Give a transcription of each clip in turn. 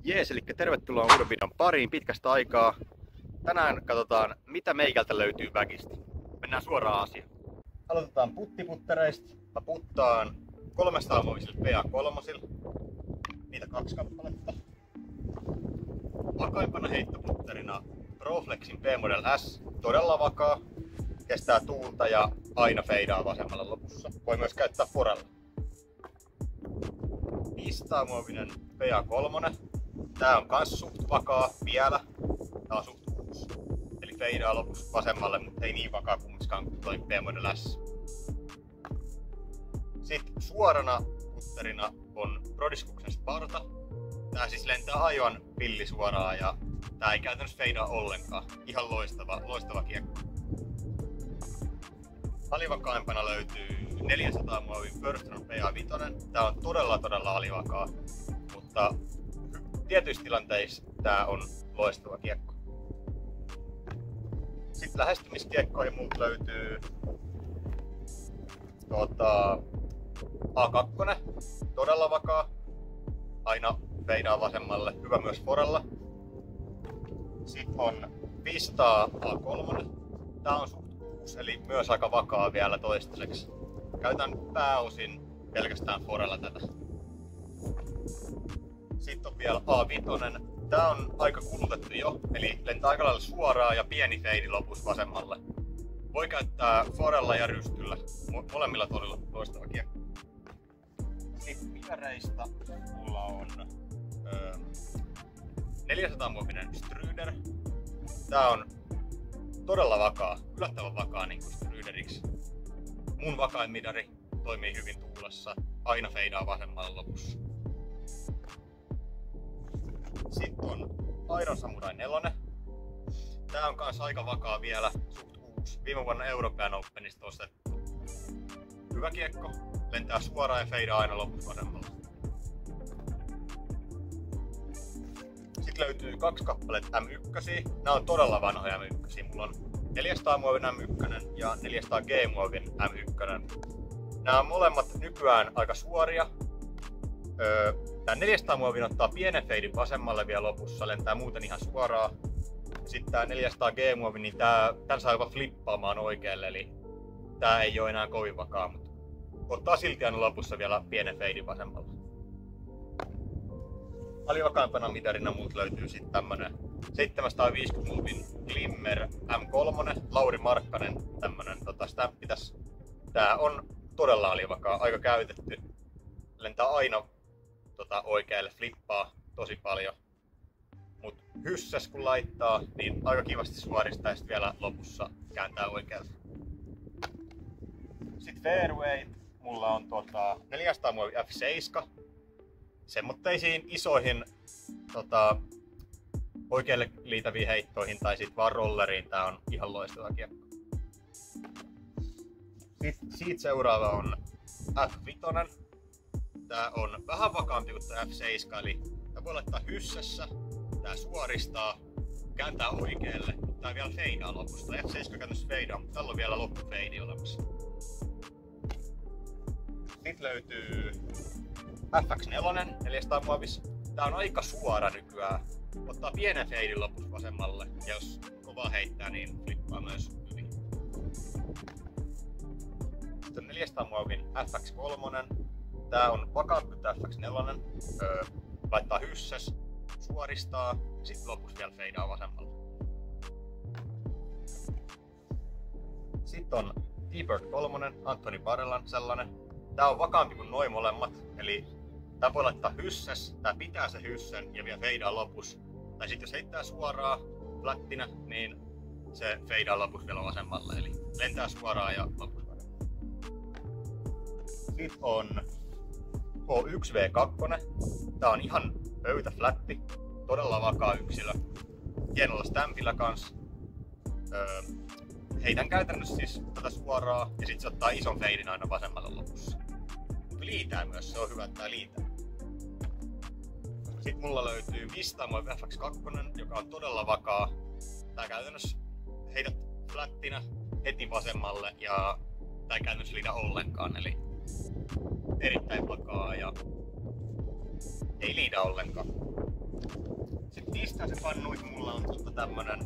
Jees, eli tervetuloa uuden videon pariin pitkästä aikaa. Tänään katsotaan, mitä meikältä löytyy väkistä. Mennään suoraan asiaan. Aloitetaan puttiputtereista. Mä puttaan 300 muovisilla PA3. Niitä 2 kappaletta. Vakaimpana heittoputterina Pro-Flexin P-Model S. Todella vakaa. Kestää tuulta ja aina feidaa vasemmalla lopussa. Voi myös käyttää forella. 500 muovinen PA3. Tää on kans suht vakaa vielä. Tää on suht uusi. Eli feidaa lopussa vasemmalle, mutta ei niin vakaa kumminkaan kuin toi P-Model S. Sitten suorana putterina on Prodiskuksen Sparta. Tää siis lentää aivan pillisuoraan ja tää ei käytännössä feidaa ollenkaan. Ihan loistava kiekko. Alivakaimpana löytyy 400 muovin Firstron PA5. Tää on todella alivakaa, mutta tietyissä tilanteissa tää on loistava kiekko. Sitten lähestymiskiekkoihin multa löytyy A2, todella vakaa, aina feidaa vasemmalle, hyvä myös forella. Sitten on 500 A3, tää on suht uusi, eli myös aika vakaa vielä toistaiseksi. Käytän pääosin pelkästään forella tätä. Sitten on vielä A5. Tää on aika kulutettu jo, eli lentää aika lailla suoraan ja pieni feidi lopussa vasemmalle. Voi käyttää forella ja rystyllä, molemmilla todella loistava kiekko. Sitten mikäreistä mulla on 400 muovinen Stryder. Tää on todella vakaa, yllättävän vakaa niin kuin Stryderiksi. Mun vakain midari, toimii hyvin tuulessa, aina feidaa vasemmalle lopussa. Sitten on Iron Samurai 4. Tää on kans aika vakaa vielä, suht uusi. Viime vuonna European Openista ostettu. Hyvä kiekko, lentää suoraan ja feidaa aina lopussa vasemmalla. Sitten löytyy 2 kappaletta M1. Nämä on todella vanhoja M1. Mulla on 400 muovin M1 ja 400 G-muovin M1. Nämä on molemmat nykyään aika suoria. Tää 400 muovin ottaa pienen feidin vasemmalle vielä lopussa, lentää muuten ihan suoraan. Sitten tää 400 G-muovi, niin tän saa jopa flippaamaan oikealle, eli tää ei oo enää kovin vakaa, mutta ottaa silti aina lopussa vielä pienen feidin vasemmalle. Alivakaimpana mitarina multa löytyy sitten tämmönen 750 muovin Glimmer M3, Lauri Markkanen, tämmönen stämppi tässä. Tää on todella alivakaa, aika käytetty. Lentää aina oikealle, flippaa tosi paljon. Mut hyssäs kun laittaa, niin aika kivasti suoristaa ja sit vielä lopussa kääntää oikealle. Sitten fairway, mulla on 400 muovi F7. Semmoitteisiin isoihin oikealle liitäviin heittoihin tai sit vaan rolleriin tää on ihan loistava kiekko. Sitten siitä seuraava on F5. Tää on vähän vakaampi kuin tää F7, eli tää voi laittaa hyssässä, tää suoristaa, kääntää oikealle, mutta tää vielä feidaa lopusta. F7 käytännössä feidaa, mutta tällä on vielä loppufeidi olemassa. Sitten löytyy FX4, 400 muovis. Tää on aika suora nykyään. Ottaa pienen feidin lopussa vasemmalle, ja jos kovaa heittää, niin flippaa myös hyvin. Sitten 400 muovin FX3. Tää on vakaampi kuin FX4. Laittaa hyssäs, suoristaa ja sitten lopussa vielä feidaa vasemmalle. Sitten on T-Bird 3, Anthony Barellan sellainen. Tää on vakaampi kuin noin molemmat, eli tää voi laittaa hyssäs, tää pitää se hyssän ja vielä feidaa lopussa. Tai sitten jos heittää suoraan flättinä, niin se feidaa lopussa vielä vasemmalle, eli lentää suoraan ja lopussa vasemmalle. Sitten on H1V2. Tää on ihan pöytäflätti, todella vakaa yksilö. Hienolla stämpillä kans. Heitän käytännössä siis tätä suoraan ja sit se ottaa ison feidin aina vasemmalle lopussa. Liitää myös, se on hyvä, että tää liitää. Sitten mulla löytyy 500 muovi FX2, joka on todella vakaa. Tää käytännössä heität flättinä heti vasemmalle ja tää ei käytännössä liitä ollenkaan, eli erittäin vakaa ja ei liida ollenkaan. Pistäisepannuit mulla on tämmönen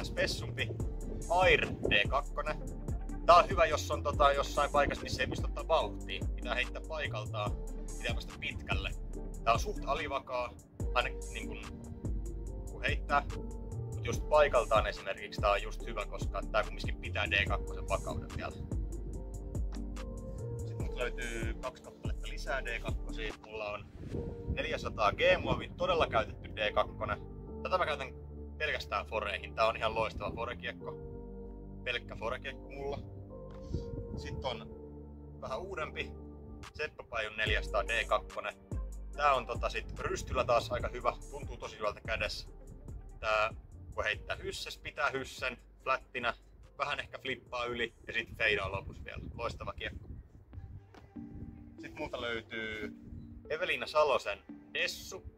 spessumpi Air D2. Tää on hyvä, jos on jossain paikassa, missä ei pysty ottaa vauhtia. Pitää heittää paikaltaan, pitää päästä pitkälle. Tää on suht alivakaa, aina niin kun heittää. Mut just paikaltaan esimerkiksi tää on just hyvä, koska tää kumminkin pitää D2 vakauden vielä. Sitten mut löytyy 2 kappaletta lisää D2. Mulla on 400 G-muovin todella käytetty D2. Tätä mä käytän pelkästään foreihin. Tää on ihan loistava forekiekko. Pelkkä forekiekko mulla. Sitten on vähän uudempi Seppo-Pajun 400 D2. Tää on sit rystyllä taas aika hyvä. Tuntuu tosi hyvältä kädessä. Tää voi heittää hysses, pitää hyssen, flättinä, vähän ehkä flippaa yli ja sitten feidaa lopussa vielä. Loistava kiekko. Sitten multa löytyy Eveliina Salosen Dessu.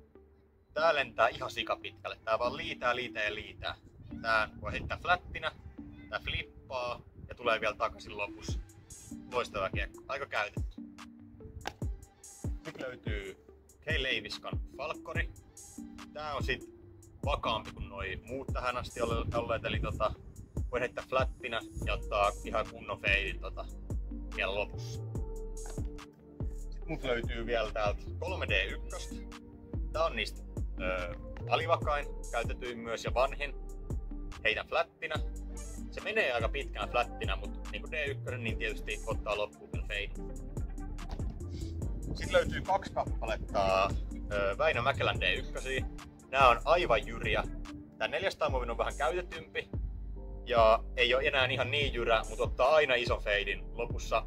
Tää lentää ihan sikapitkälle. Tää vaan liitää. Tää voi heittää flättinä, tää flippaa ja tulee vielä takaisin lopussa. Loistava kiekko. Aika käytetty. Sitten löytyy Kei Leiviskan Falkkori. Tää on sit vakaampi kuin noi muut tähän asti olleet, eli voi heittää flättinä ja ottaa ihan kunnon feidin vielä lopussa. Sitten mut löytyy vielä täältä 3D1. Tää on niistä alivakain, käytetyin myös ja vanhin. Heitän flättinä. Se menee aika pitkään flättinä, mutta niin kuin D1 niin tietysti ottaa loppuun vielä feidin. Sitten löytyy 2 kappaletta Väinö Mäkelän D1. Nää on aivan jyriä. Tää 400 muovin on vähän käytetympi ja ei ole enää ihan niin jyrä, mutta ottaa aina ison feidin lopussa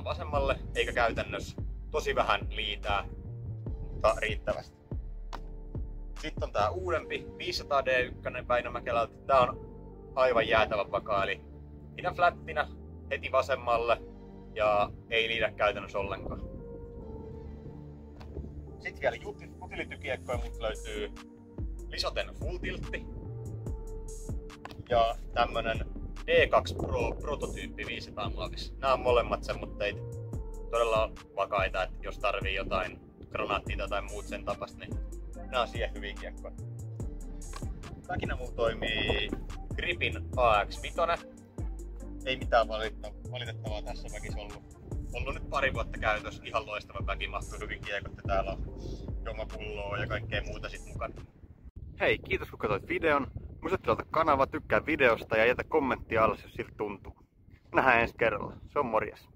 vasemmalle, eikä käytännössä tosi vähän liitää, mutta riittävästi. Sitten on tää uudempi 500 D1 Väinö Mäkelältä. Tää on aivan jäätävän vakaa, eli pidän flättinä heti vasemmalle ja ei liidä käytännössä ollenkaan. Sitten vielä utilitykiekkoja mut löytyy Lisoten Full Tiltti ja tämmönen D2 Pro prototyyppi 500 muovissa. Nämä on molemmat semmoitteet todella vakaita, että jos tarvii jotain granaattia tai muut sen tapasta, niin nämä on siihen hyviä kiekkoja. Väkinä mulla toimii Gripin AX5. Ei mitään valitettavaa tässä väkissä ollut nyt pari vuotta käytössä. Ihan loistava väki, mahtuu hyvin kiekot ja täällä on juomapulloa ja kaikkea muuta sit mukana. Hei, kiitos kun katsoit videon. Muista tilata kanava, tykkää videosta ja jätä kommenttia alle, jos siltä tuntuu. Nähdään ensi kerralla. Se on morjes.